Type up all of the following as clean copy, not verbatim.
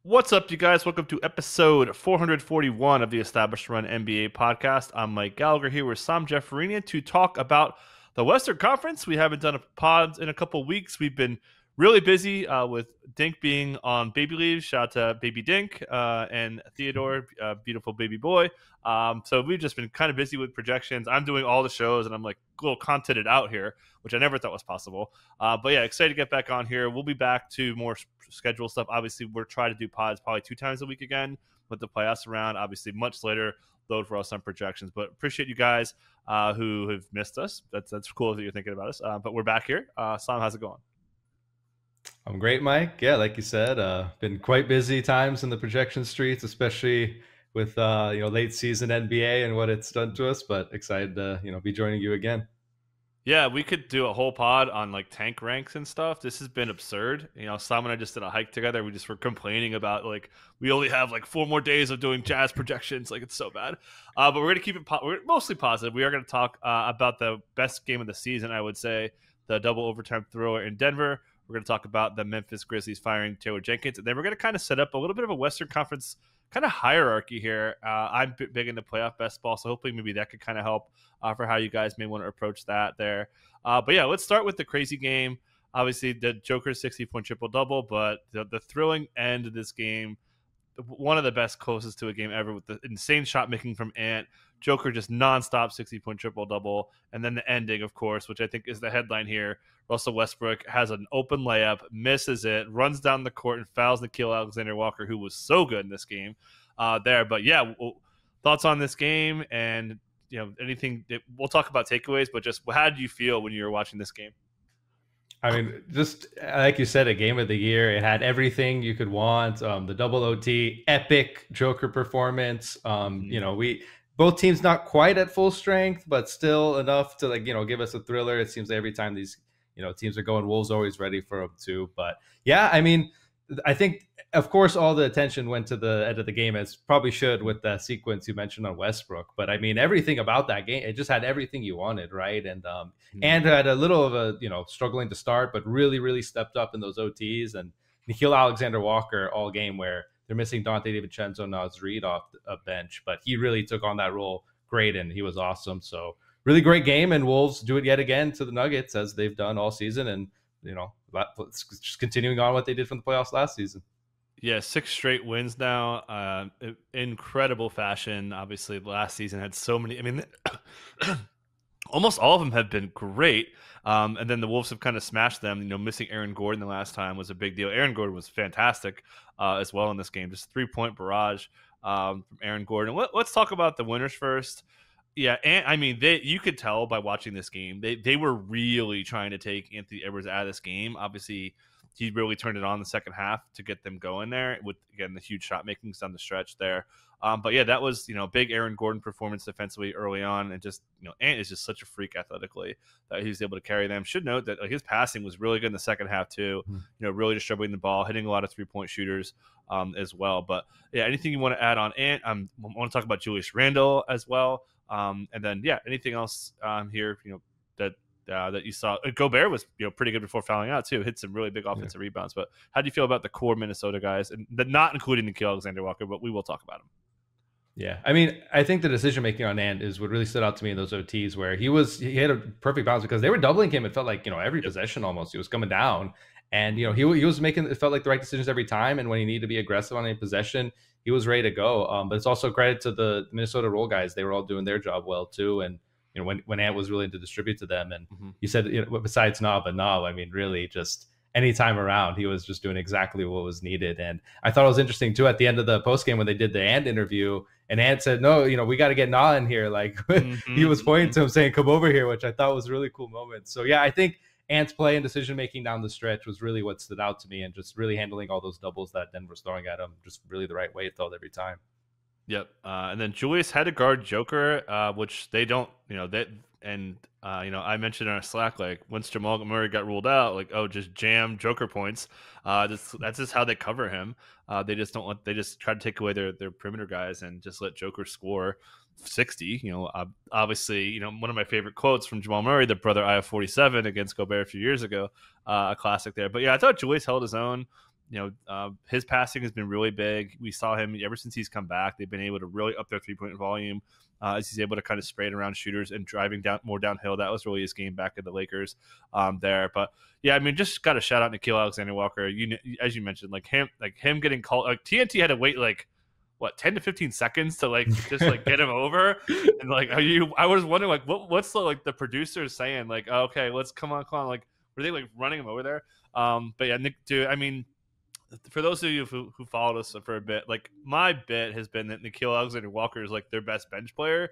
What's up, you guys? Welcome to episode 441 of the Established Run NBA podcast. I'm Mike Gallagher here with Saum Jafarinia to talk about the Western Conference. We haven't done a pod in a couple weeks. We've been really busy with Dink being on baby leave. Shout out to baby Dink and Theodore, beautiful baby boy. So we've just been kind of busy with projections. I'm doing all the shows, and I'm like a little contented out here, which I never thought was possible. But yeah, excited to get back on here. We'll be back to more schedule stuff. Obviously, we're trying to do pods probably 2 times a week again with the playoffs around. Obviously, much later load for us on projections. But appreciate you guys who have missed us. That's cool that you're thinking about us. But we're back here. Sam, how's it going? I'm great, Mike. Yeah, like you said, been quite busy times in the projection streets, especially with late season NBA and what it's done to us. But excited to be joining you again. Yeah, we could do a whole pod on like tank ranks and stuff. This has been absurd. Sam and I just did a hike together. We just were complaining about like we only have like 4 more days of doing Jazz projections. Like it's so bad. But we're gonna keep it. We're mostly positive. We are gonna talk about the best game of the season. I would say the double overtime thriller in Denver. We're going to talk about the Memphis Grizzlies firing Taylor Jenkins, and then we're going to kind of set up a little bit of a Western Conference kind of hierarchy here. I'm big into playoff best ball, so hopefully maybe that could kind of help for how you guys may want to approach that there. But yeah, let's start with the crazy game. Obviously, the Joker's 60-point triple-double, but the thrilling end of this game, one of the best closest to a game ever with the insane shot making from Ant. Joker just nonstop 60-point triple-double. And then the ending, of course, which I think is the headline here. Russell Westbrook has an open layup, misses it, runs down the court, and fouls Nickeil Alexander-Walker, who was so good in this game there. But yeah, thoughts on this game and anything. We'll talk about takeaways, but just how did you feel when you were watching this game? I mean, just like you said, a game of the year. It had everything you could want. The double OT, epic Joker performance. We both teams not quite at full strength, but still enough to give us a thriller. It seems like every time these teams are going, Wolves always ready for them too. But yeah, I mean, I think of course all the attention went to the end of the game, as probably should with the sequence you mentioned on Westbrook. But I mean, everything about that game, it just had everything you wanted, right? And had a little of a struggling to start, but really stepped up in those OTs. And Nickeil Alexander-Walker all game, where they're missing Dante DiVincenzo, Naz Reid off a bench, but he really took on that role great, and he was awesome. So really great game, and Wolves do it yet again to the Nuggets as they've done all season, and just continuing on what they did from the playoffs last season. Yeah, 6 straight wins now. Incredible fashion. Obviously, last season had so many. I mean, almost all of them have been great. And then the Wolves have kind of smashed them. Missing Aaron Gordon the last time was a big deal. Aaron Gordon was fantastic as well in this game. Just 3-point barrage from Aaron Gordon. Let's talk about the winners first. Yeah, and I mean, you could tell by watching this game, they were really trying to take Anthony Edwards out of this game. Obviously, he really turned it on the second half to get them going there with, again, the huge shot makings down the stretch there. But yeah, that was, big Aaron Gordon performance defensively early on. And just, Ant is just such a freak athletically that he was able to carry them. Should note that his passing was really good in the second half too, really distributing the ball, hitting a lot of 3-point shooters as well. But yeah, anything you want to add on Ant? I want to talk about Julius Randle as well. And then, yeah, anything else here, that you saw? Gobert was pretty good before fouling out too. Hit some really big offensive rebounds. But how do you feel about the core Minnesota guys, and not including Nickeil Alexander-Walker? But we will talk about him. Yeah, I mean, I think the decision making on Ant is what really stood out to me in those OTs, where he had a perfect balance because they were doubling him. It felt like every possession almost he was coming down, and he was making, it felt like, the right decisions every time. And when he needed to be aggressive on any possession, he was ready to go. But it's also credit to the Minnesota role guys; they were all doing their job well too. And when Ant was willing to distribute to them, and you said besides Nob, I mean, really just anytime around, he was just doing exactly what was needed. And I thought it was interesting too at the end of the post game when they did the Ant interview, and Ant said, "No, we got to get Na in here." Like he was pointing to him saying, "Come over here," which I thought was a really cool moment. So yeah, I think Ant's play and decision making down the stretch was really what stood out to me, and just really handling all those doubles that Denver's throwing at him just really the right way, it felt every time. Yep. And then Julius had to guard Joker, which they don't, I mentioned in our Slack, like once Jamal Murray got ruled out, like, just jam Joker points. That's just how they cover him. They just try to take away their perimeter guys and just let Joker score 60. Obviously, one of my favorite quotes from Jamal Murray, the brother I have 47 against Gobert a few years ago, a classic there. But yeah, I thought Julius held his own. his passing has been really big. We saw him ever since he's come back. They've been able to really up their 3-point volume as he's able to kind of spray it around shooters and driving down more downhill. That was really his game back at the Lakers there. But yeah, I mean, just got to shout out Nickeil Alexander-Walker. As you mentioned, him getting called. Like TNT had to wait 10 to 15 seconds to just get him over. And I was wondering what's the producers saying? Okay, let's come on. Were they running him over there? But yeah, Nick, dude, I mean, for those of you who followed us for a bit, my bit has been that Nickeil Alexander-Walker is their best bench player,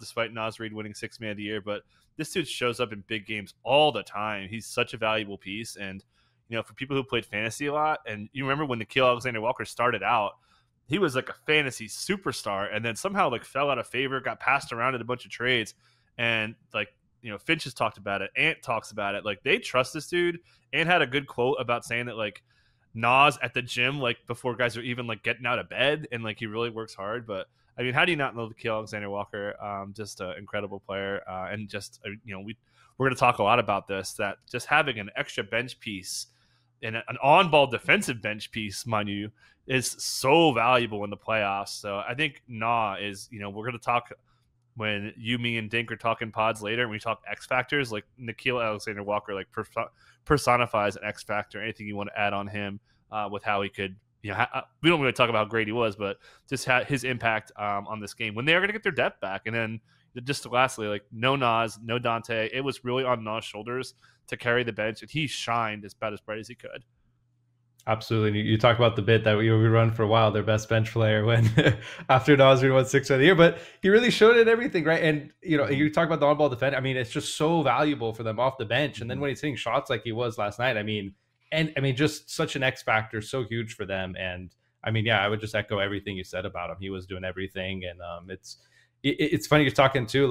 despite Naz Reid winning Sixth Man of the Year. But this dude shows up in big games all the time. He's such a valuable piece. And, for people who played fantasy a lot, and you remember when Nickeil Alexander-Walker started out, he was a fantasy superstar, and then somehow fell out of favor, got passed around in a bunch of trades. And Finch has talked about it. Ant talks about it. They trust this dude. Ant had a good quote about saying that Nas at the gym, before guys are even getting out of bed, and he really works hard. But I mean, how do you not know Nickeil Alexander-Walker? Just an incredible player, and just we're going to talk a lot about this. That just having an extra bench piece and an on-ball defensive bench piece, mind you, is so valuable in the playoffs. So I think is we're going to talk when you, me, and Dink are talking pods later, and we talk X factors. Nickeil Alexander-Walker personifies an X factor. Anything you want to add on him with how he could, we don't really talk about how great he was, but just his impact on this game when they are going to get their depth back. And then just lastly, no Nas, no Dante. It was really on Nas' shoulders to carry the bench, and he shined about as bright as he could. Absolutely. You talk about the bit that we run for a while, their best bench player when after Nas Reid won Sixth of the Year, but he really showed it everything, right? And you talk about the on-ball defense. I mean, it's just so valuable for them off the bench. And then when he's hitting shots like he was last night, just such an X factor, so huge for them. And I mean, yeah, I would just echo everything you said about him. He was doing everything, and it's funny you're talking too,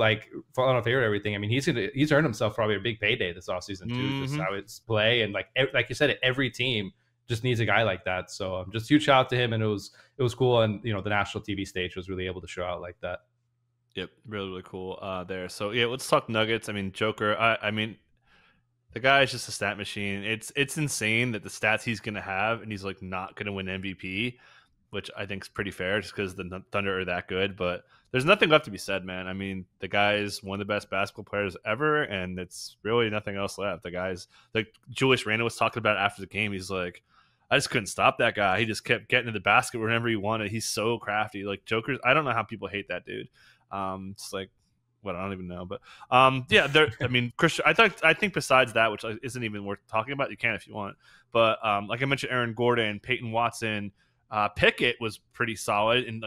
falling off favorite everything. I mean, he's earned himself probably a big payday this offseason too, just how it's play and like you said, every team just needs a guy like that. So just huge shout out to him, and it was cool. And the national TV stage was really able to show out like that. Yep, really, really cool there. So yeah, let's talk Nuggets. I mean, Joker. I mean, the guy is just a stat machine. It's insane that the stats he's gonna have, and he's not gonna win MVP, which I think is pretty fair, just because the Thunder are that good. But there's nothing left to be said, man. I mean, the guy is one of the best basketball players ever, and it's really nothing else left. The guy's Julius Randle was talking about after the game. He's like, I just couldn't stop that guy. He just kept getting to the basket whenever he wanted. He's so crafty. Joker's, I don't know how people hate that dude. It's what I don't even know, but yeah, I mean, Christian. I think besides that, which isn't even worth talking about, you can if you want. But like I mentioned, Aaron Gordon, Peyton Watson, Pickett was pretty solid and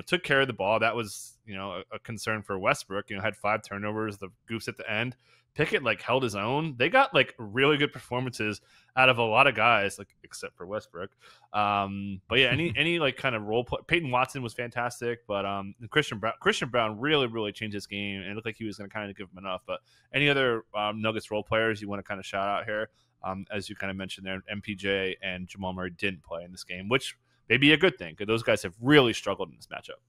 took care of the ball. That was a concern for Westbrook. Had 5 turnovers, the goofs at the end. Pickett held his own. They got really good performances out of a lot of guys, except for Westbrook. But yeah, any kind of role play. Peyton Watson was fantastic, but Christian Brown really changed his game, and it looked like he was going to kind of give him enough. But any other Nuggets role players you want to kind of shout out here? As you kind of mentioned there, MPJ and Jamal Murray didn't play in this game, which may be a good thing because those guys have really struggled in this matchup.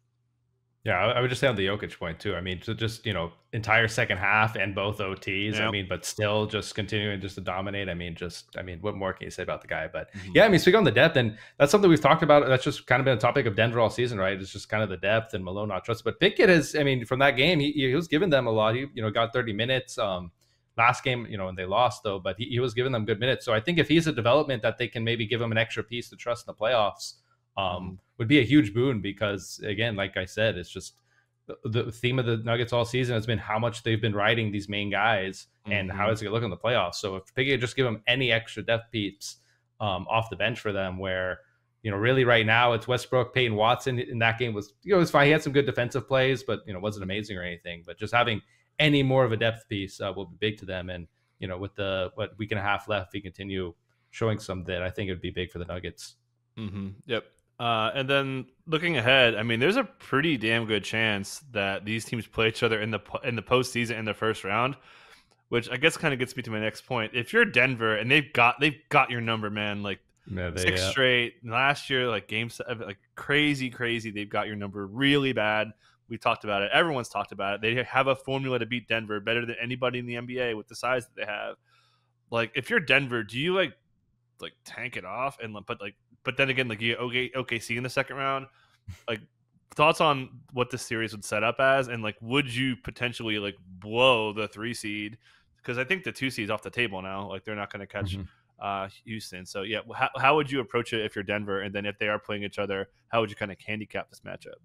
Yeah, I would just say on the Jokic point too. I mean, so just entire second half and both OTs. Yep. I mean, but still just continuing just to dominate. I mean, what more can you say about the guy? But yeah, I mean, speaking on the depth, and that's something we've talked about. That's just kind of been a topic of Denver all season, right? It's just kind of the depth and Malone not trust. But Pickett is, I mean, from that game, he was giving them a lot. He got 30 minutes. Last game, and they lost though, but he was giving them good minutes. So I think if he's a development that they can maybe give him an extra piece to trust in the playoffs, would be a huge boon, because again, like I said, it's just the theme of the Nuggets all season has been how much they've been riding these main guys and how is it going to look in the playoffs. So if they could just give them any extra depth piece off the bench for them, where really right now it's Westbrook, Peyton Watson. In that game was it was fine. He had some good defensive plays, but wasn't amazing or anything. But just having any more of a depth piece will be big to them. And with the week and a half left, if he continue showing some that, I think it would be big for the Nuggets. Yep. And then looking ahead, I mean, there's a pretty damn good chance that these teams play each other in the postseason in the first round, which I guess kind of gets me to my next point. If you're Denver and they've got your number, man, six straight last year, game 7, crazy, they've got your number really bad. We talked about it. Everyone's talked about it. They have a formula to beat Denver better than anybody in the NBA with the size that they have. If you're Denver, do you like tank it off and but then again like you OKC in the second round. Like thoughts on what this series would set up as, and like would you potentially like blow the 3 seed, because I think the 2 seed's off the table now. Like they're not going to catch Houston. So yeah, how would you approach it if you're Denver, and then if they are playing each other, how would you kind of handicap this matchup?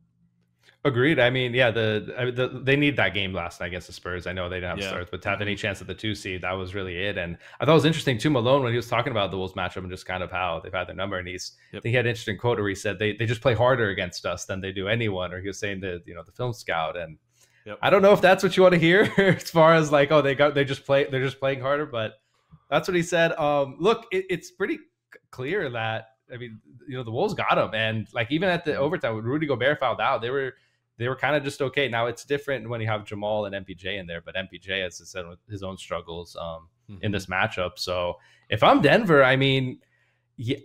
Agreed. I mean, yeah, they need that game last night against the Spurs. I know they didn't have Yeah. starts, but to have any chance at the 2 seed, that was really it. And I thought it was interesting too, Malone, when he was talking about the Wolves matchup and just kind of how they've had their number. And I think he had an interesting quote where he said they just play harder against us than they do anyone. Or he was saying that, the film scout. And I don't know if that's what you want to hear as far as like, oh, they're just playing harder, but that's what he said. Look, it's pretty clear that, I mean, the Wolves got him, and like even at the overtime when Rudy Gobert fouled out, they were kind of just okay. Now it's different when you have Jamal and MPJ in there, but MPJ has his own struggles in this matchup. So if I'm Denver, I mean, yeah,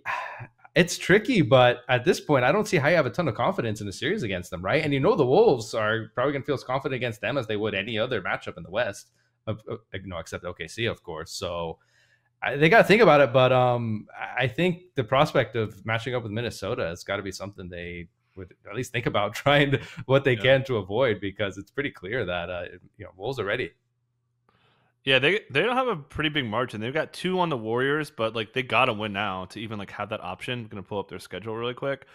it's tricky, but at this point, I don't see how you have a ton of confidence in the series against them, right? And the Wolves are probably going to feel as confident against them as they would any other matchup in the West, except OKC, of course. So they got to think about it, but I think the prospect of matching up with Minnesota has got to be something they would at least think about trying what they can to avoid, because it's pretty clear that Wolves are ready. Yeah, they don't have a pretty big margin. They've got 2 on the Warriors, but like they got to win now to even like have that option. I'm gonna pull up their schedule really quick.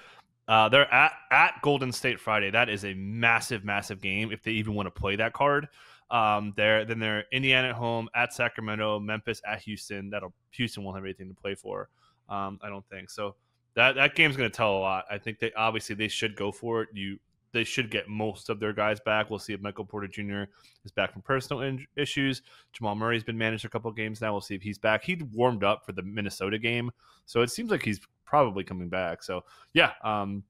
They're at Golden State Friday. That is a massive game if they even want to play that card. They're Indiana at home, at Sacramento, Memphis at Houston. Houston won't have anything to play for. I don't think so. That game's going to tell a lot. I think they should go for it. They should get most of their guys back. We'll see if Michael Porter Jr. is back from personal issues. Jamal Murray's been managed a couple of games now. We'll see if he's back. He warmed up for the Minnesota game, so it seems like he's probably coming back. So yeah, and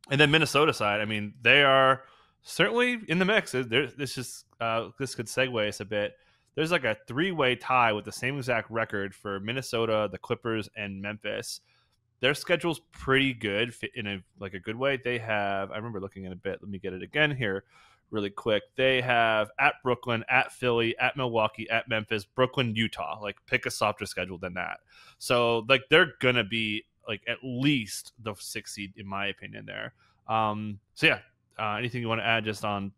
then Minnesota side, I mean, they are certainly in the mix. This could segue us a bit. There's like a 3-way tie with the same exact record for Minnesota, the Clippers, and Memphis. Their schedule's pretty good in a good way. They have, I remember looking at a bit. Let me get it again here really quick. They have at Brooklyn, at Philly, at Milwaukee, at Memphis, Brooklyn, Utah. Like pick a softer schedule than that. So like they're going to be like at least the 6th seed in my opinion there. So yeah, anything you want to add just on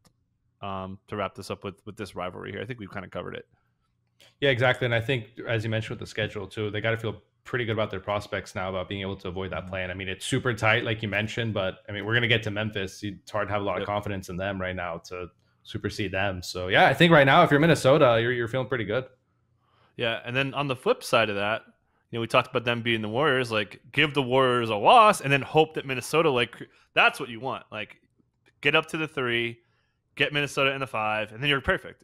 to wrap this up with this rivalry here? I think we've kind of covered it. Yeah, exactly. And I think, as you mentioned with the schedule too, they got to feel pretty good about their prospects now about being able to avoid that plan. I mean, it's super tight, like you mentioned, but I mean, we're going to get to Memphis. It's hard to have a lot of confidence in them right now to supersede them. So yeah, I think right now, if you're Minnesota, you're feeling pretty good. Yeah. And then on the flip side of that, we talked about them being the Warriors, like give the Warriors a loss and then hope that Minnesota, like that's what you want. Like get up to the 3, get Minnesota in the 5, and then you're perfect.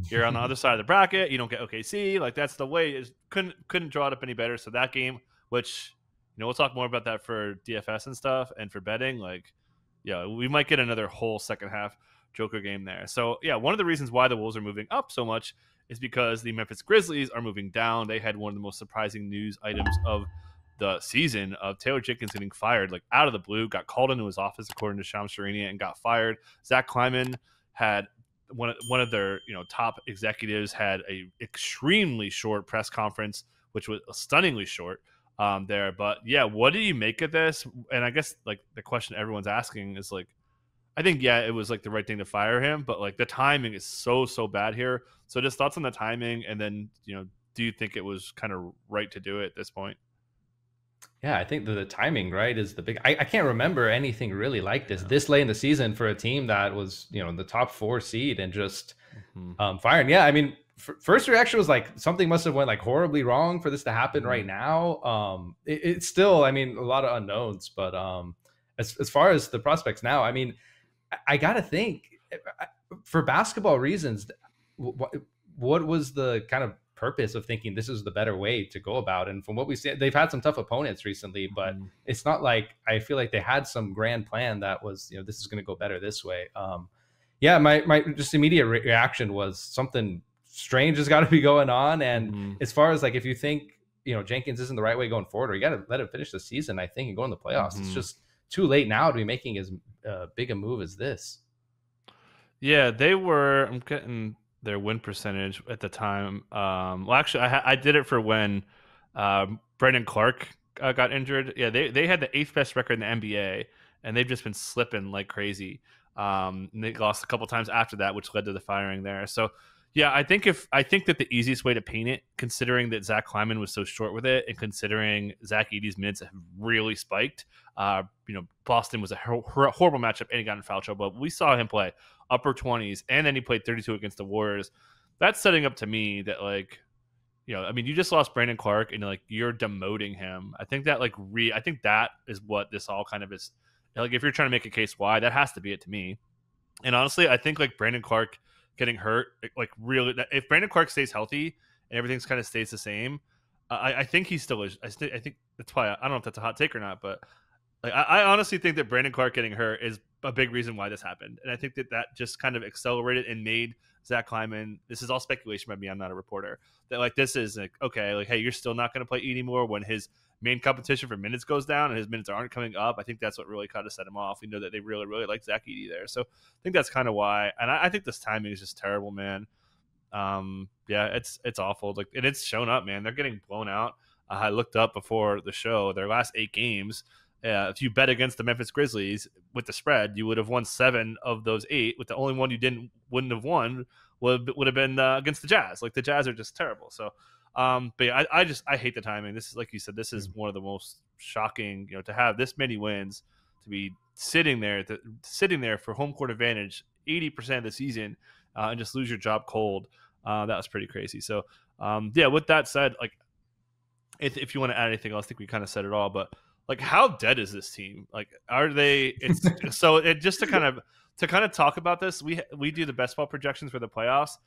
You're on the other side of the bracket. You don't get OKC. Like that's the way. Couldn't draw it up any better. So that game, which we'll talk more about that for DFS and stuff and for betting. Like, yeah, we might get another whole second half Joker game there. So yeah, one of the reasons why the Wolves are moving up so much is because the Memphis Grizzlies are moving down. They had one of the most surprising news items of the season of Taylor Jenkins getting fired, like out of the blue, got called into his office according to Saum Jafarinia and got fired. Zach Kleiman had one of their top executives had a extremely short press conference, which was stunningly short there. But yeah, what do you make of this? And I guess like the question everyone's asking is like, I think it was like the right thing to fire him, but like the timing is so bad here. So just thoughts on the timing, and then do you think it was kind of right to do it at this point? Yeah, I think the timing, right, is the big. I can't remember anything really like this late in the season for a team that was the top 4 seed and just firing. Yeah, I mean, first reaction was like something must have went like horribly wrong for this to happen right now. It's still, I mean, a lot of unknowns, but as far as the prospects now, I mean, I gotta think for basketball reasons, what was the kind of purpose of thinking this is the better way to go about? And from what we see, they've had some tough opponents recently, but it's not like I feel like they had some grand plan that was this is going to go better this way. Yeah, my just immediate reaction was something strange has got to be going on. And as far as like if you think Jenkins isn't the right way going forward, or you got to let him finish the season, I think, and go in the playoffs, it's just too late now to be making as big a move as this. Yeah, they were. I'm getting their win percentage at the time. Well, actually, I did it for when Brandon Clark got injured. Yeah, they had the eighth best record in the NBA, and they've just been slipping like crazy. And they lost a couple times after that, which led to the firing there. So, yeah, I think that the easiest way to paint it, considering that Zach Kleiman was so short with it, and considering Zach Edey's minutes have really spiked, Boston was a horrible matchup, and he got in foul trouble. But we saw him play upper 20s, and then he played 32 against the Warriors. That's setting up to me that I mean, you just lost Brandon Clark and you're demoting him. I think that I think that is what this all kind of is. Like, if you're trying to make a case why, that has to be it to me. And honestly, I think Brandon Clark getting hurt, really, if Brandon Clark stays healthy and everything's kind of stays the same, I think he still is. I think that's why I don't know if that's a hot take or not, but I honestly think that Brandon Clark getting hurt is a big reason why this happened, and I think that just kind of accelerated and made Zach Kleiman. This is all speculation by me. I'm not a reporter. That this is okay. Hey, you're still not going to play anymore when his main competition for minutes goes down and his minutes aren't coming up. I think that's what really kind of set him off. We know that they really, really like Zach Edey there, so I think that's kind of why. And I think this timing is just terrible, man. Yeah, it's awful. And it's shown up, man. They're getting blown out. I looked up before the show their last 8 games. If you bet against the Memphis Grizzlies with the spread, you would have won 7 of those 8. With the only one you wouldn't have won would have been against the Jazz. The Jazz are just terrible. So, but yeah, I hate the timing. This is, like you said, this is one of the most shocking. To have this many wins, to be sitting there for home court advantage 80% of the season, and just lose your job cold. That was pretty crazy. So, yeah. With that said, if you want to add anything else, I think we kind of said it all. But how dead is this team? Are they? It's so it just to kind of talk about this. We do the best ball projections for the playoffs.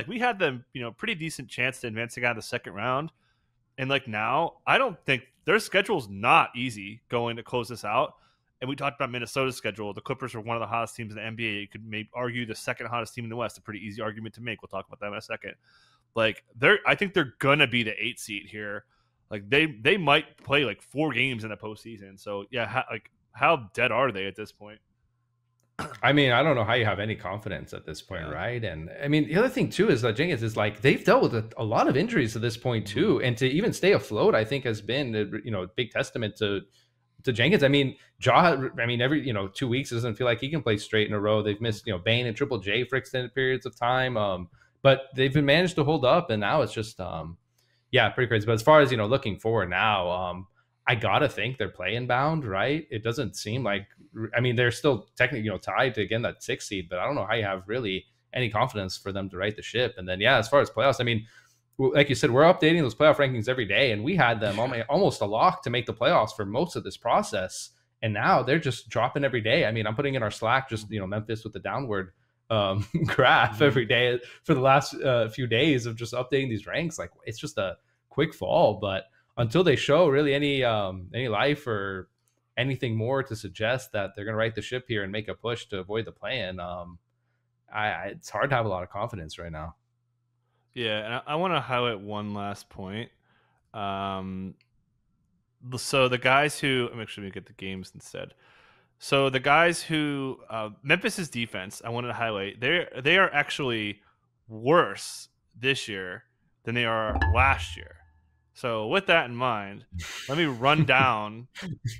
We had them, pretty decent chance to advancing out of the second round. And now, I don't think their schedule's not easy going to close this out. And we talked about Minnesota's schedule. The Clippers were one of the hottest teams in the NBA. You could maybe argue the second hottest team in the West. A pretty easy argument to make. We'll talk about that in a second. I think they're gonna be the 8 seed here. They might play 4 games in the postseason. So yeah, how dead are they at this point? I mean, I don't know how you have any confidence at this point, right? And I mean, the other thing too is that Jenkins is they've dealt with a lot of injuries to this point too, and to even stay afloat, I think has been a big testament to Jenkins. I mean, every 2 weeks doesn't feel like he can play straight in a row. They've missed Bane and Triple J for extended periods of time, but they've been managed to hold up, and now it's just yeah, pretty crazy. But as far as looking forward now, I gotta think they're playing bound, right? It doesn't seem like. I mean, they're still technically tied to again that 6 seed, but I don't know how you have really any confidence for them to right the ship. And then yeah, as far as playoffs, I mean, like you said, we're updating those playoff rankings every day, and we had them almost a lock to make the playoffs for most of this process, and now they're just dropping every day. I mean, I'm putting in our Slack just Memphis with the downward graph every day for the last few days of just updating these ranks. It's just a quick fall, but until they show really any life or anything more to suggest that they're going to right the ship here and make a push to avoid the play-in, it's hard to have a lot of confidence right now. Yeah, and I want to highlight one last point. So the guys who I'm actually going to get the games instead. So the guys who Memphis's defense, I wanted to highlight. They are actually worse this year than they are last year. So with that in mind, let me run down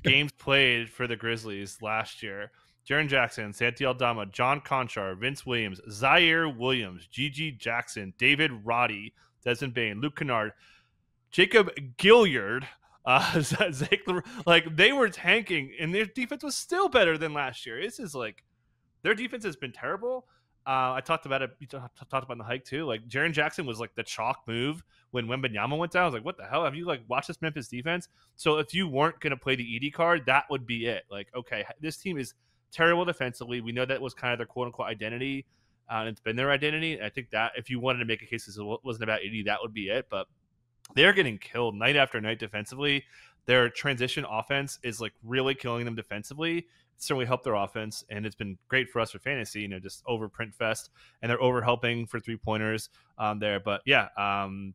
games played for the Grizzlies last year. Jaren Jackson, Santi Aldama, John Conchar, Vince Williams, Zaire Williams, Gigi Jackson, David Roddy, Desmond Bain, Luke Kennard, Jacob Gilliard, they were tanking, and their defense was still better than last year. This is their defense has been terrible. I talked about it. You talked about in the hike too. Jaren Jackson was the chalk move when Wembanyama went down. I was what the hell? Have you watched this Memphis defense? So if you weren't going to play the Edey card, that would be it. Okay, this team is terrible defensively. We know that was kind of their quote unquote identity, and it's been their identity. I think that if you wanted to make a case this wasn't about Edey, that would be it. But they're getting killed night after night defensively. Their transition offense is really killing them defensively. It's certainly helped their offense, and it's been great for us for fantasy. Just over print fest, and they're over helping for 3-pointers there. But yeah,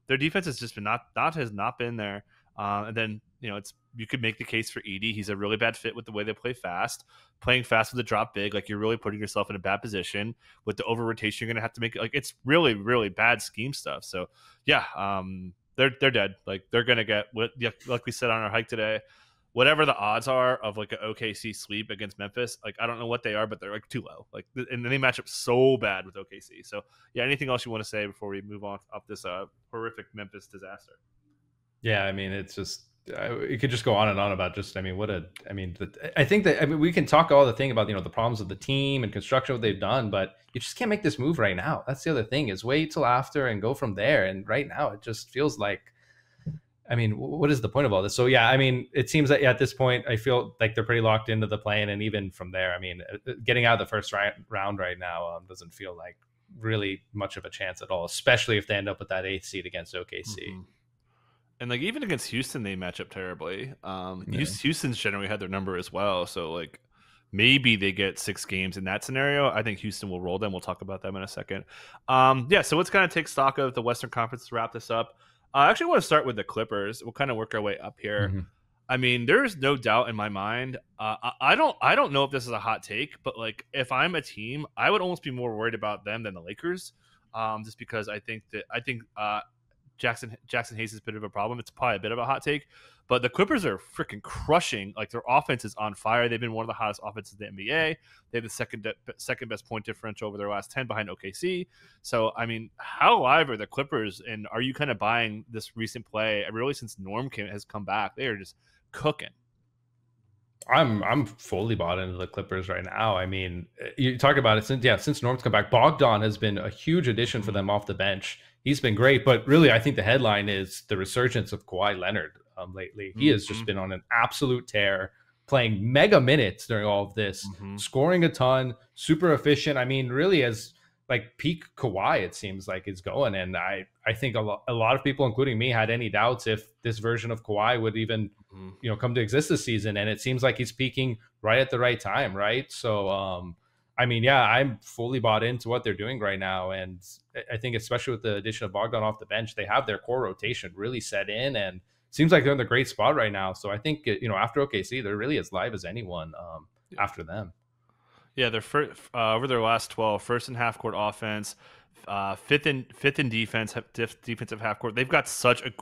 their defense has just been has not been there. And then you could make the case for Edey. He's a really bad fit with the way they play fast. Playing fast with a drop big, you're really putting yourself in a bad position with the over rotation. You're gonna have to make it. It's really, really bad scheme stuff. So yeah, they're dead. Like they're gonna get what, like we said on our hike today, whatever the odds are of like an OKC sweep against Memphis. Like I don't know what they are, but they're like too low. Like and they match up so bad with OKC. So yeah, anything else you want to say before we move on off this horrific Memphis disaster? Yeah, I mean, it's just it could just go on and on about just. I mean, I think that we can talk all the thing about the problems of the team and construction what they've done, but you just can't make this move right now. That's the other thing is wait till after and go from there. And right now, it just feels like. I mean, what is the point of all this? So yeah, I mean, it seems that at this point, I feel like they're pretty locked into the plan, and even from there, I mean, getting out of the first round right now doesn't feel like really much of a chance at all, especially if they end up with that 8th seed against OKC. Mm-hmm. And like even against Houston, they match up terribly. Yeah. Houston's generally had their number as well, so like maybe they get 6 games in that scenario. I think Houston will roll them. We'll talk about them in a second. Yeah, so let's kind of take stock of the Western Conference to wrap this up. I actually want to start with the Clippers. We'll kind of work our way up here. Mm-hmm. I mean, there's no doubt in my mind. I don't know if this is a hot take, but like if I'm a team, I would almost be more worried about them than the Lakers, just because I think Jackson Hayes is a bit of a problem. It's probably a bit of a hot take, but the Clippers are freaking crushing. Like their offense is on fire. They've been one of the hottest offenses in the NBA. They have the second best point differential over their last 10 behind OKC. So I mean, how live are the Clippers? And are you kind of buying this recent play? Really, since Norm has come back, they are just cooking. I'm fully bought into the Clippers right now. I mean, you talk about it since Norm's come back, Bogdan has been a huge addition for them off the bench. He's been great, but really, I think the headline is the resurgence of Kawhi Leonard lately. He has just been on an absolute tear, playing mega minutes during all of this, scoring a ton, super efficient. I mean, really, as like peak Kawhi, it seems like it's going. And I think a lot of people, including me, had any doubts if this version of Kawhi would even come to exist this season. And it seems like he's peaking right at the right time, right? So I mean, yeah, I'm fully bought into what they're doing right now. And I think especially with the addition of Bogdan off the bench, they have their core rotation really set in, and seems like they're in the great spot right now. So I think, after OKC, they're really as live as anyone after them. Yeah, they're over their last 12, first in half court offense, fifth in defense, defensive half court. They've got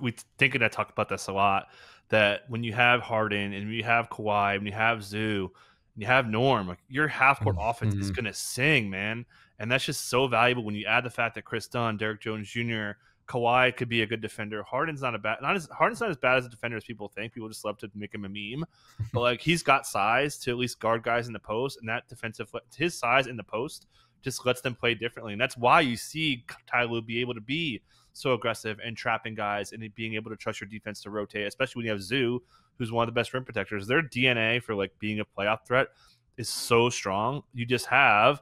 we think and I talk about this a lot, that when you have Harden and you have Kawhi, when you have Zoo, and you have Norm, like your half court offense is gonna sing, man. And that's just so valuable when you add the fact that Chris Dunn, Derek Jones Jr., Kawhi could be a good defender. Harden's not as bad as a defender as people think. People just love to make him a meme, but like he's got size to at least guard guys in the post, and that his size in the post just lets them play differently. And that's why you see Ty Lue be able to be so aggressive and trapping guys and being able to trust your defense to rotate, especially when you have Zoo, who's one of the best rim protectors. Their DNA for like being a playoff threat is so strong. You just have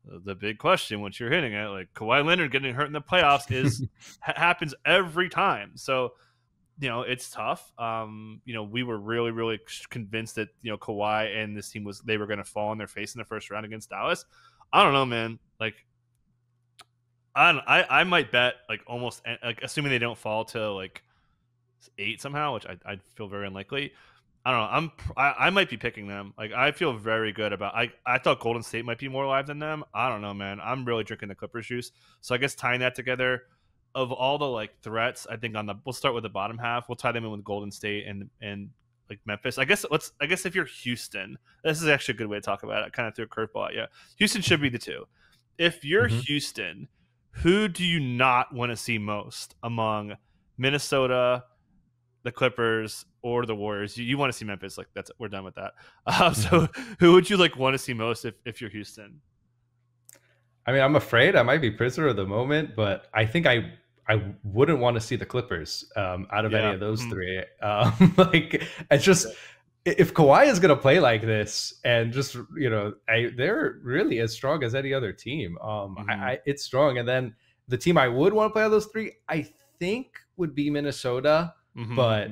the big question once you're hitting it, like Kawhi Leonard getting hurt in the playoffs happens every time. So, it's tough. We were really, really convinced that, Kawhi and this team they were going to fall on their face in the first round against Dallas. I don't know, man. Like, I might bet like almost like assuming they don't fall to like 8 somehow, which I feel very unlikely. I don't know. I might be picking them. Like I feel very good about. I thought Golden State might be more live than them. I don't know, man. I'm really drinking the Clippers juice. So I guess tying that together, of all the like threats, I think we'll start with the bottom half. We'll tie them in with Golden State and like Memphis. I guess if you're Houston, this is actually a good way to talk about it. I kind of threw a curveball at you. Houston should be the 2. If you're Houston, who do you not want to see most among Minnesota, the Clippers, or the Warriors? You want to see Memphis? Like we're done with that. So who would you like want to see most if you're Houston? I mean, I'm afraid I might be prisoner of the moment, but I think I wouldn't want to see the Clippers out of any of those 3. Like it's just if Kawhi is going to play like this and just they're really as strong as any other team. It's strong, and then the team I would want to play out of those 3, I think, would be Minnesota. But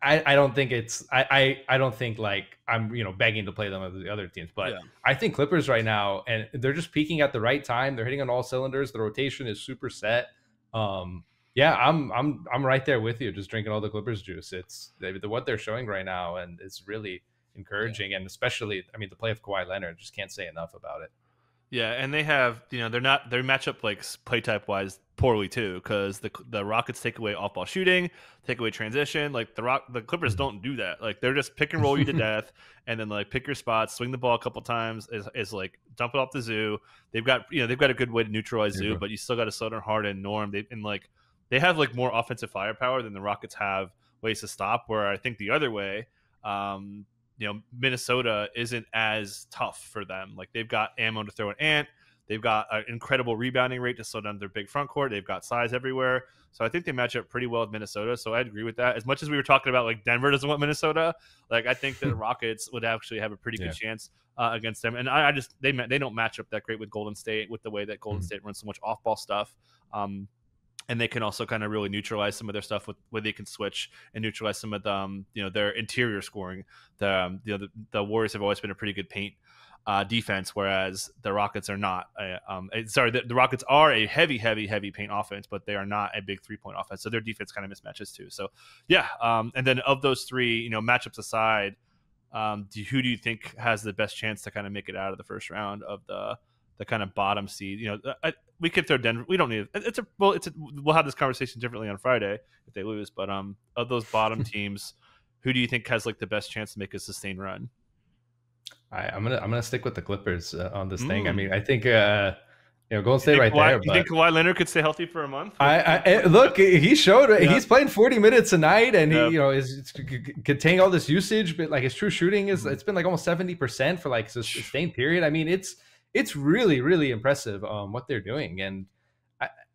I don't think I don't think like I'm begging to play them as the other teams, but I think Clippers right now, and they're just peaking at the right time. They're hitting on all cylinders. The rotation is super set. I'm right there with you, just drinking all the Clippers juice. It's what they're showing right now, and it's really encouraging. And especially, I mean, the play of Kawhi Leonard, just can't say enough about it. Yeah, and they have, their matchup like play type wise poorly too, because the Rockets take away off ball shooting, take away transition. Like the Clippers don't do that. Like they're just pick and roll you to death, and then like pick your spots, swing the ball a couple times, is like dump it off the Zoo. They've got a good way to neutralize Zoo, but you still got to slow down Harden, Norm. They have like more offensive firepower than the Rockets have ways to stop. Where I think the other way. Minnesota isn't as tough for them. Like they've got ammo to throw at Ant. They've got an incredible rebounding rate to slow down their big front court. They've got size everywhere. So I think they match up pretty well with Minnesota. So I agree with that. As much as we were talking about like Denver doesn't want Minnesota, like I think that the Rockets would actually have a pretty good chance against them. And they don't match up that great with Golden State, with the way that Golden State runs so much off ball stuff. And they can also kind of really neutralize some of their stuff with where they can switch and neutralize some of their interior scoring. The Warriors have always been a pretty good paint defense, whereas the Rockets are not. The Rockets are a heavy paint offense, but they are not a big 3-point offense. So their defense kind of mismatches too. So yeah, and then of those three, matchups aside, who do you think has the best chance to kind of make it out of the first round of the kind of bottom seed? We could throw Denver. We don't need it. We'll have this conversation differently on Friday if they lose. But of those bottom teams, who do you think has like the best chance to make a sustained run? I'm gonna stick with the Clippers on this thing. I mean, I think Golden State right there. You think Kawhi Leonard could stay healthy for a month? Look, he showed he's playing 40 minutes a night, and he is containing all this usage, but like his true shooting it's been like almost 70% for like a sustained period. I mean, it's really, really impressive what they're doing. And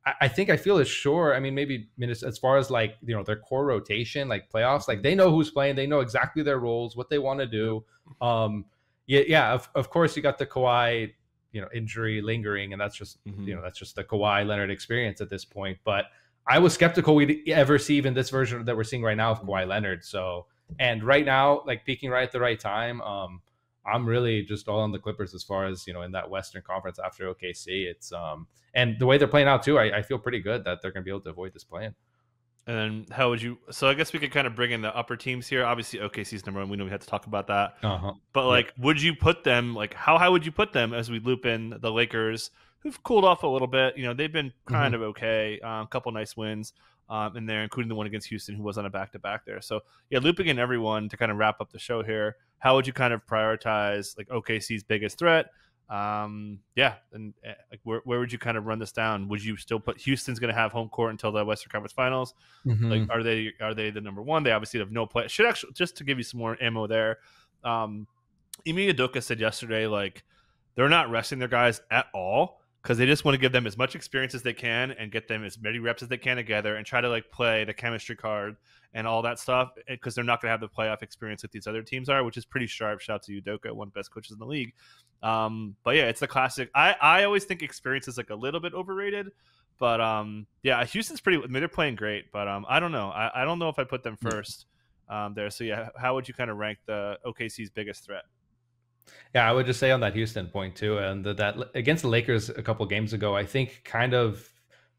I think I feel sure. I mean, maybe as far as like, their core rotation, like playoffs, like they know who's playing. They know exactly their roles, what they want to do. Of course, you got the Kawhi, injury lingering. And that's just, that's just the Kawhi Leonard experience at this point. But I was skeptical we'd ever see even this version that we're seeing right now of Kawhi Leonard. So, and right now, like peaking right at the right time, I'm really just all on the Clippers as far as, in that Western Conference after OKC. It's and the way they're playing out too, I feel pretty good that they're going to be able to avoid this plan. And then how would you? So I guess we could kind of bring in the upper teams here. Obviously, OKC's number one. We know we had to talk about that. But like, would you put them like how high would you put them as we loop in the Lakers, who've cooled off a little bit? They've been kind of okay. A couple nice wins in there, including the one against Houston, who was on a back-to-back there. So yeah, looping in everyone to kind of wrap up the show here. How would you kind of prioritize like OKC's biggest threat? And like where would you kind of run this down? Would you still put Houston's going to have home court until the Western Conference Finals? Like, are they the number one? They obviously have no play. Should actually, just to give you some more ammo there. Ime Udoka said yesterday, like they're not resting their guys at all because they just want to give them as much experience as they can and get them as many reps as they can together and try to like play the chemistry card and all that stuff because they're not going to have the playoff experience that these other teams are, which is pretty sharp. Shout out to Udoka, one of the best coaches in the league. But yeah, it's the classic. I always think experience is like a little bit overrated, but Houston's pretty. I mean, they're playing great, but I don't know. I don't know if I put them first there. So yeah, how would you kind of rank the OKC's biggest threat? Yeah, I would just say on that Houston point too, and that against the Lakers a couple games ago, I think kind of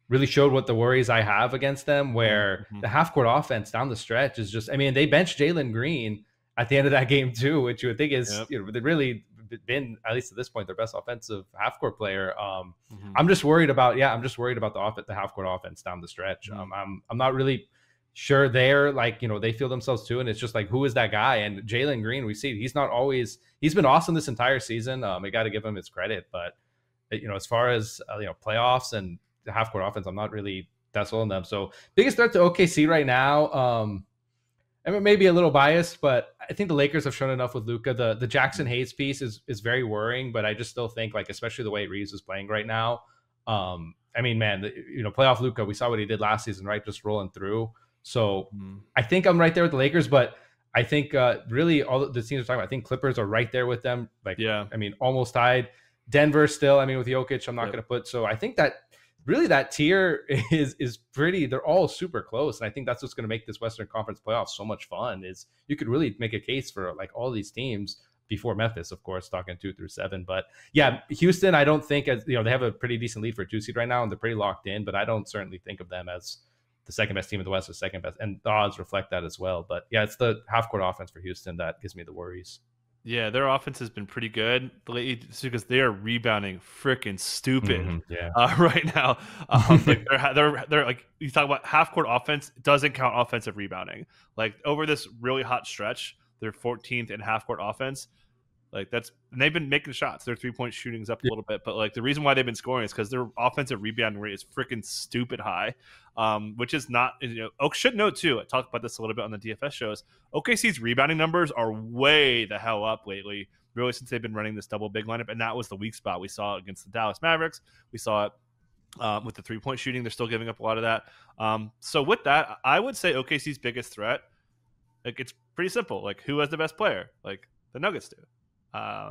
really showed what the worries I have against them, where the half court offense down the stretch is just, I mean, they benched Jalen Green at the end of that game too, which you would think is, they've really been, at least at this point, their best offensive half court player. I'm just worried about, the half court offense down the stretch. I'm not really sure they're like, they feel themselves too. And it's just like, who is that guy? And Jalen Green, we see he's been awesome this entire season. We got to give him his credit, but as far as, playoffs and the half court offense, I'm not really that sold on them. So biggest threat to OKC right now. I mean, maybe a little biased, but I think the Lakers have shown enough with Luka. The Jackson Hayes piece is very worrying, but I just still think like, especially the way Reeves is playing right now. I mean, man, playoff Luka, we saw what he did last season, right? Just rolling through. So I think I'm right there with the Lakers, but I think really all the teams are talking about, I think Clippers are right there with them. Like, I mean, almost tied. Denver still, I mean, with Jokic, I'm not going to put. So I think that really that tier is pretty, they're all super close. And I think that's what's going to make this Western Conference playoffs so much fun is you could really make a case for like all these teams before Memphis, of course, talking 2 through 7. But yeah, Houston, I don't think they have a pretty decent lead for a 2 seed right now and they're pretty locked in, but I don't certainly think of them as the second best team in the West or second best. And the odds reflect that as well. But yeah, it's the half court offense for Houston that gives me the worries. Yeah, their offense has been pretty good lately just because they are rebounding freaking stupid Yeah. right now. Like they're like you talk about half court offense doesn't count offensive rebounding. Like over this really hot stretch, they're 14th in half court offense. Like and they've been making shots. Their 3-point shooting's up a little bit, but like the reason why they've been scoring is because their offensive rebounding rate is freaking stupid high, which is not. Oak should know too. I talked about this a little bit on the DFS shows. OKC's rebounding numbers are way the hell up lately, really since they've been running this double big lineup, and that was the weak spot we saw against the Dallas Mavericks. We saw it with the 3-point shooting. They're still giving up a lot of that. So with that, I would say OKC's biggest threat. Like it's pretty simple. Like who has the best player? Like the Nuggets do.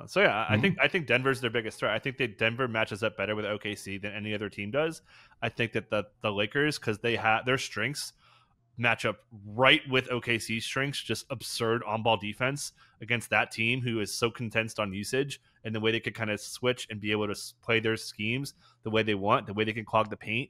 So yeah, I think Denver's their biggest threat. I think that Denver matches up better with OKC than any other team does. I think that the Lakers, because they have their strengths match up right with OKC's strengths, just absurd on-ball defense against that team who is so condensed on usage, and the way they could kind of switch and be able to play their schemes the way they want, the way they can clog the paint,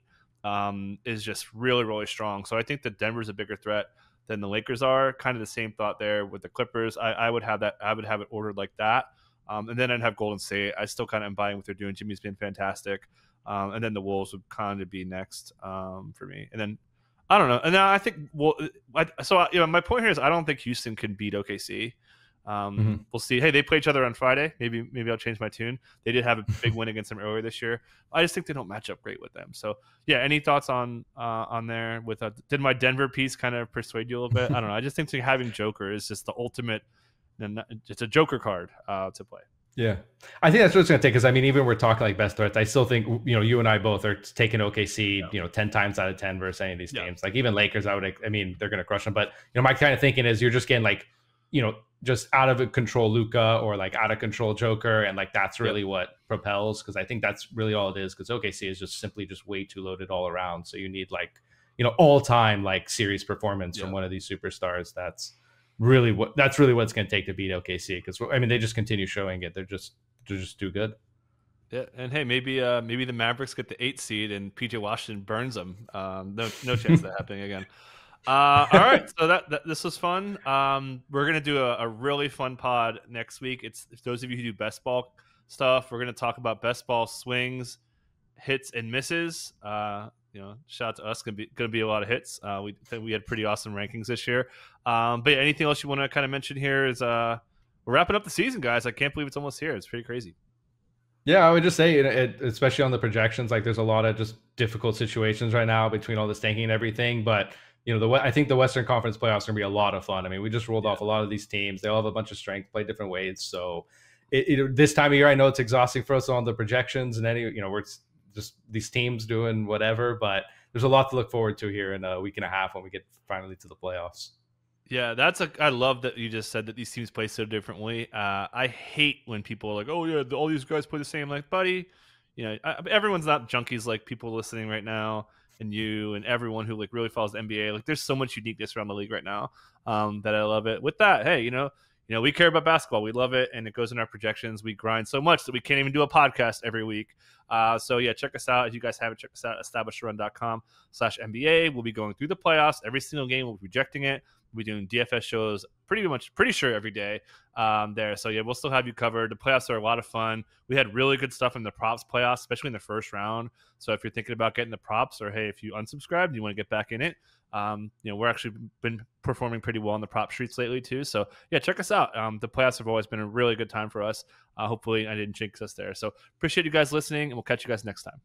is just really, really strong. So I think that Denver's a bigger threat than the Lakers are. Kind of the same thought there with the Clippers. I would have that. I would have it ordered like that. And then I'd have Golden State. I still kind of am buying what they're doing. Jimmy's been fantastic. And then the Wolves would kind of be next for me. And then I don't know. And now I think my point here is I don't think Houston can beat OKC. We'll see. Hey, they play each other on Friday. Maybe I'll change my tune. They did have a big win against them earlier this year. I just think they don't match up great with them. So yeah, any thoughts on there? With did my Denver piece kind of persuade you a little bit? I don't know. I just think having Joker is just the ultimate. It's a Joker card to play. Yeah, I think that's what it's going to take. Because I mean, even we're talking like best threats. I still think you and I both are taking OKC. 10 times out of 10 versus any of these teams. Like even Lakers, I mean, they're going to crush them. But my kind of thinking is you're just getting like just out of control Luka or like out of control Joker, and like that's really what propels. Because I think that's really all it is. Because OKC is just simply just way too loaded all around. So you need like all time like series performance from one of these superstars. That's really what's going to take to beat OKC, because I mean they just continue showing it. They're just too good. Yeah, and hey, maybe the Mavericks get the 8th seed and PJ Washington burns them. No chance of that happening again. All right, so that this was fun. We're gonna do a really fun pod next week. It's those of you who do best ball stuff. We're gonna talk about best ball swings, hits, and misses. Shout out to us. Gonna be a lot of hits. We think we had pretty awesome rankings this year. But yeah, anything else you want to kind of mention here is we're wrapping up the season, guys. I can't believe it's almost here. It's pretty crazy. Yeah, I would just say, especially on the projections, like there's a lot of just difficult situations right now between all the tanking and everything. But I think the Western Conference playoffs are gonna be a lot of fun. I mean, we just rolled off a lot of these teams. They all have a bunch of strength, play different ways. So this time of year, I know it's exhausting for us on the projections and we're just these teams doing whatever, but there's a lot to look forward to here in a week and a half when we get finally to the playoffs. Yeah, I love that you just said that these teams play so differently. I hate when people are like, oh yeah, all these guys play the same. Like, buddy, everyone's not junkies like people listening right now, and you and everyone who like really follows the NBA. Like, there's so much uniqueness around the league right now that I love it. With that, hey, we care about basketball. We love it, and it goes in our projections. We grind so much that we can't even do a podcast every week. So yeah, check us out. If you guys haven't, check us out at establishedrun.com/NBA. We'll be going through the playoffs. Every single game, we'll be projecting it. We'll be doing DFS shows pretty sure every day there. So yeah, we'll still have you covered. The playoffs are a lot of fun. We had really good stuff in the props playoffs, especially in the first round. So if you're thinking about getting the props, or hey, if you unsubscribed and you want to get back in it, we're actually been performing pretty well on the prop streets lately too. So yeah, check us out. The playoffs have always been a really good time for us. Hopefully I didn't jinx us there. So appreciate you guys listening, and we'll catch you guys next time.